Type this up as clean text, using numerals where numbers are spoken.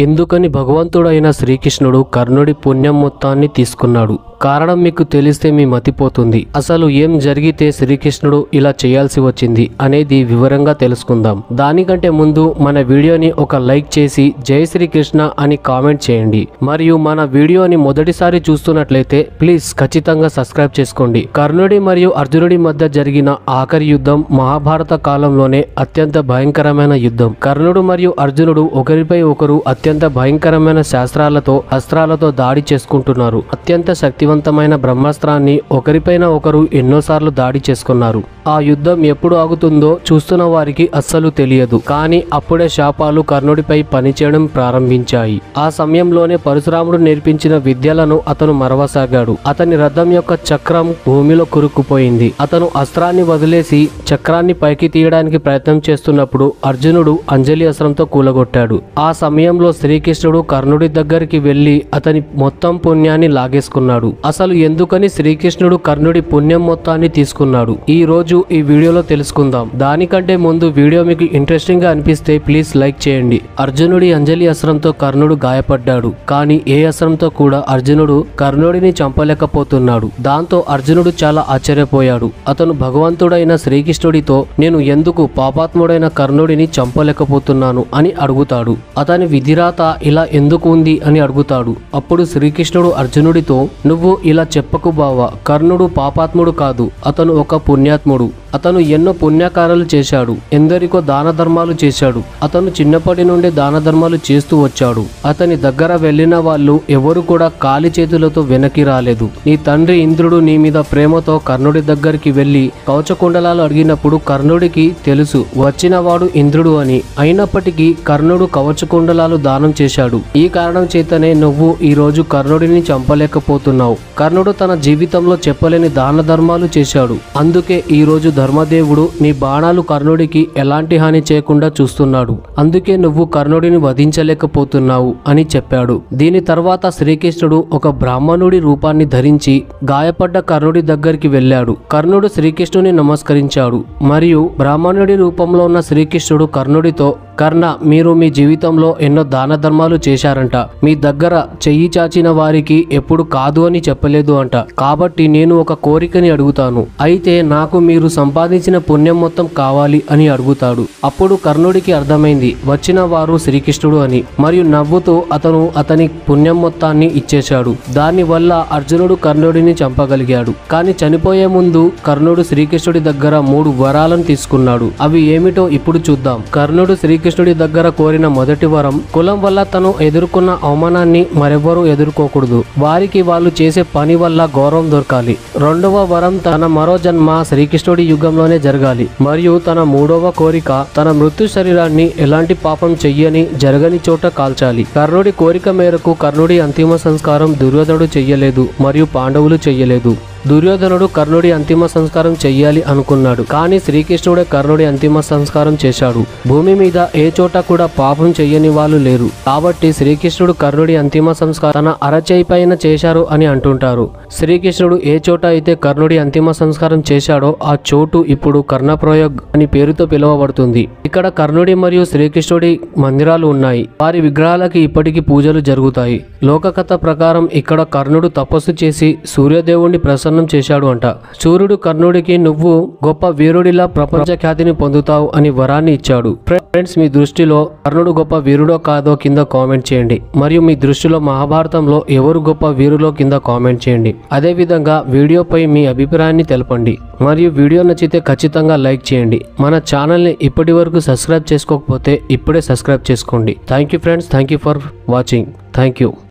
ఎందుకని భగవంతుడైన శ్రీకృష్ణుడు కర్ణుడి పుణ్యం మొత్తాన్ని తీసుకున్నాడు? కారణం మీకు తెలిస్తే మీ మతిపోతుంది. అసలు ఏం జరిగితే శ్రీకృష్ణుడు ఇలా చేయాల్సి వచ్చింది అనేది వివరంగా తెలుసుకుందాం. దానికంటే ముందు మన వీడియోని ఒక లైక్ చేసి జై శ్రీకృష్ణ అని కామెంట్ చేయండి. మరియు మన వీడియోని మొదటిసారి చూస్తున్నట్లయితే ప్లీజ్ ఖచ్చితంగా సబ్స్క్రైబ్ చేసుకోండి. కర్ణుడి మరియు అర్జునుడి మధ్య జరిగిన ఆఖరి యుద్ధం మహాభారత కాలంలోనే అత్యంత భయంకరమైన యుద్ధం. కర్ణుడు మరియు అర్జునుడు ఒకరిపై ఒకరు అత్యంత భయంకరమైన శాస్త్రాలతో అస్త్రాలతో దాడి చేసుకుంటున్నారు. అత్యంత శక్తివంతమైన బ్రహ్మాస్త్రాన్ని ఒకరిపైన ఒకరు ఎన్నోసార్లు దాడి చేసుకున్నారు. ఆ యుద్ధం ఎప్పుడు ఆగుతుందో చూస్తున్న వారికి అస్సలు తెలియదు. కానీ అప్పుడే శాపాలు కర్ణుడిపై పనిచేయడం ప్రారంభించాయి. ఆ సమయంలోనే పరశురాముడు నేర్పించిన విద్యలను అతను మరవసాగాడు. అతని రథం యొక్క చక్రం భూమిలో కురుక్కుపోయింది. అతను అస్త్రాన్ని వదిలేసి చక్రాన్ని పైకి తీయడానికి ప్రయత్నం చేస్తున్నప్పుడు అర్జునుడు అంజలి అస్త్రంతో కూలగొట్టాడు. ఆ సమయంలో శ్రీకృష్ణుడు కర్ణుడి దగ్గరికి వెళ్లి అతని మొత్తం పుణ్యాన్ని లాగేసుకున్నాడు. అసలు ఎందుకని శ్రీకృష్ణుడు కర్ణుడి పుణ్యం మొత్తాన్ని తీసుకున్నాడు ఈ రోజు ఈ వీడియోలో తెలుసుకుందాం. దానికంటే ముందు వీడియో మీకు ఇంట్రెస్టింగ్ గా అనిపిస్తే ప్లీజ్ లైక్ చేయండి. అర్జునుడి అంజలి అస్త్రంతో కర్ణుడు గాయపడ్డాడు. కానీ ఏ అస్త్రంతో కూడా అర్జునుడు కర్ణుడిని చంపలేకపోతున్నాడు. దాంతో అర్జునుడు చాలా ఆశ్చర్యపోయాడు. అతను భగవంతుడైన శ్రీకృష్ణుడితో నేను ఎందుకు పాపాత్ముడైన కర్ణుడిని చంపలేకపోతున్నాను అని అడుగుతాడు. అతని విధిరాత ఇలా ఎందుకు ఉంది అని అడుగుతాడు. అప్పుడు శ్రీకృష్ణుడు అర్జునుడితో నువ్వు ఇలా చెప్పకు బావా, కర్ణుడు పాపాత్ముడు కాదు, అతను ఒక పుణ్యాత్ముడు. అతను ఎన్నో పుణ్యకార్యాలు చేశాడు. ఎందరికో దాన ధర్మాలు చేశాడు. అతను చిన్నప్పటి నుండి దాన ధర్మాలు చేస్తూ వచ్చాడు. అతని దగ్గర వెళ్ళిన వాళ్ళు ఎవరు కూడా ఖాళీ చేతులతో వెనక్కి రాలేదు. నీ తండ్రి ఇంద్రుడు నీ మీద ప్రేమతో కర్ణుడి దగ్గరికి వెళ్లి కవచకుండలాలు అడిగినప్పుడు కర్ణుడికి తెలుసు వచ్చిన వాడు ఇంద్రుడు అని. అయినప్పటికీ కర్ణుడు కవచకుండలాలు దానం చేశాడు. ఈ కారణం చేతనే నువ్వు ఈ రోజు కర్ణుడిని చంపలేకపోతున్నావు. కర్ణుడు తన జీవితంలో చెప్పలేని దాన ధర్మాలు చేశాడు. అందుకే ఈ రోజు ధర్మదేవుడు నీ బాణాలు కర్ణుడికి ఎలాంటి హాని చేయకుండా చూస్తున్నాడు. అందుకే నువ్వు కర్ణుడిని వధించలేకపోతున్నావు అని చెప్పాడు. దీని తర్వాత శ్రీకృష్ణుడు ఒక బ్రాహ్మణుడి రూపాన్ని ధరించి గాయపడ్డ కర్ణుడి దగ్గరికి వెళ్ళాడు. కర్ణుడు శ్రీకృష్ణుని నమస్కరించాడు. మరియు బ్రాహ్మణుడి రూపంలో ఉన్న శ్రీకృష్ణుడు కర్ణుడితో కర్ణ, మీరు మీ జీవితంలో ఎన్నో దాన ధర్మాలు చేశారంట. మీ దగ్గర చెయ్యి చాచిన వారికి ఎప్పుడు కాదు అని చెప్పలేదు అంట. కాబట్టి నేను ఒక కోరికని అడుగుతాను. అయితే నాకు మీరు సంపాదించిన పుణ్యం మొత్తం కావాలి అని అడుగుతాడు. అప్పుడు కర్ణుడికి అర్థమైంది వచ్చిన వారు శ్రీకృష్ణుడు అని. మరియు నవ్వుతూ అతను అతని పుణ్యం మొత్తాన్ని ఇచ్చేశాడు. దాని వల్ల అర్జునుడు కర్ణుడిని చంపగలిగాడు. కానీ చనిపోయే ముందు కర్ణుడు శ్రీకృష్ణుడి దగ్గర 3 వరాలను తీసుకున్నాడు. అవి ఏమిటో ఇప్పుడు చూద్దాం. కర్ణుడు శ్రీకృష్ణుడి దగ్గర కోరిన మొదటి వరం, కులం వల్ల తను ఎదుర్కొన్న అవమానాన్ని మరెవ్వరూ ఎదుర్కోకూడదు. వారికి వాళ్ళు చేసే పని వల్ల గౌరవం దొరకాలి. రెండవ వరం, తన మరో జన్మ శ్రీకృష్ణుడి యుగంలోనే జరగాలి. మరియు తన 3వ కోరిక, తన మృత్యు శరీరాన్ని ఎలాంటి పాపం చెయ్యని జరగని చోట కాల్చాలి. కర్ణుడి కోరిక మేరకు కర్ణుడి అంతిమ సంస్కారం దుర్యోధనుడు చెయ్యలేదు మరియు పాండవులు చెయ్యలేదు. దుర్యోధనుడు కర్ణుడి అంతిమ సంస్కారం చెయ్యాలి అనుకున్నాడు. కానీ శ్రీకృష్ణుడే కర్ణుడి అంతిమ సంస్కారం చేశాడు. భూమి మీద ఏ చోట కూడా పాపం చెయ్యని వాళ్ళు లేరు. కాబట్టి శ్రీకృష్ణుడు కర్ణుడి అంతిమ సంస్కారం తన అరచేయి పైన చేశారు అని అంటుంటారు. శ్రీకృష్ణుడు ఏ చోట అయితే కర్ణుడి అంతిమ సంస్కారం చేశాడో ఆ చోటు ఇప్పుడు కర్ణప్రయోగ్ అని పేరుతో పిలువబడుతుంది. ఇక్కడ కర్ణుడి మరియు శ్రీకృష్ణుడి మందిరాలు ఉన్నాయి. వారి విగ్రహాలకి ఇప్పటికీ పూజలు జరుగుతాయి. లోకకథ ప్రకారం ఇక్కడ కర్ణుడు తపస్సు చేసి సూర్యదేవుణ్ణి ప్రసన్నం చేశాడు అంట. సూర్యుడు కర్ణుడికి నువ్వు గొప్ప వీరుడిలా ప్రపంచ ఖ్యాతిని పొందుతావు అని వరాన్ని ఇచ్చాడు. ఫ్రెండ్స్, మీ దృష్టిలో కర్ణుడు గొప్ప వీరుడో కాదో కింద కామెంట్ చేయండి. మరియు మీ దృష్టిలో మహాభారతంలో ఎవరు గొప్ప వీరులో కింద కామెంట్ చేయండి. అదే విధంగా వీడియోపై మీ అభిప్రాయాన్ని తెలపండి. మరియు వీడియో నచ్చితే ఖచ్చితంగా లైక్ చేయండి. మన ఛానల్ని ఇప్పటి వరకు సబ్స్క్రైబ్ చేసుకోకపోతే ఇప్పుడే సబ్స్క్రైబ్ చేసుకోండి. Thank you friends, thank you for watching. Thank you.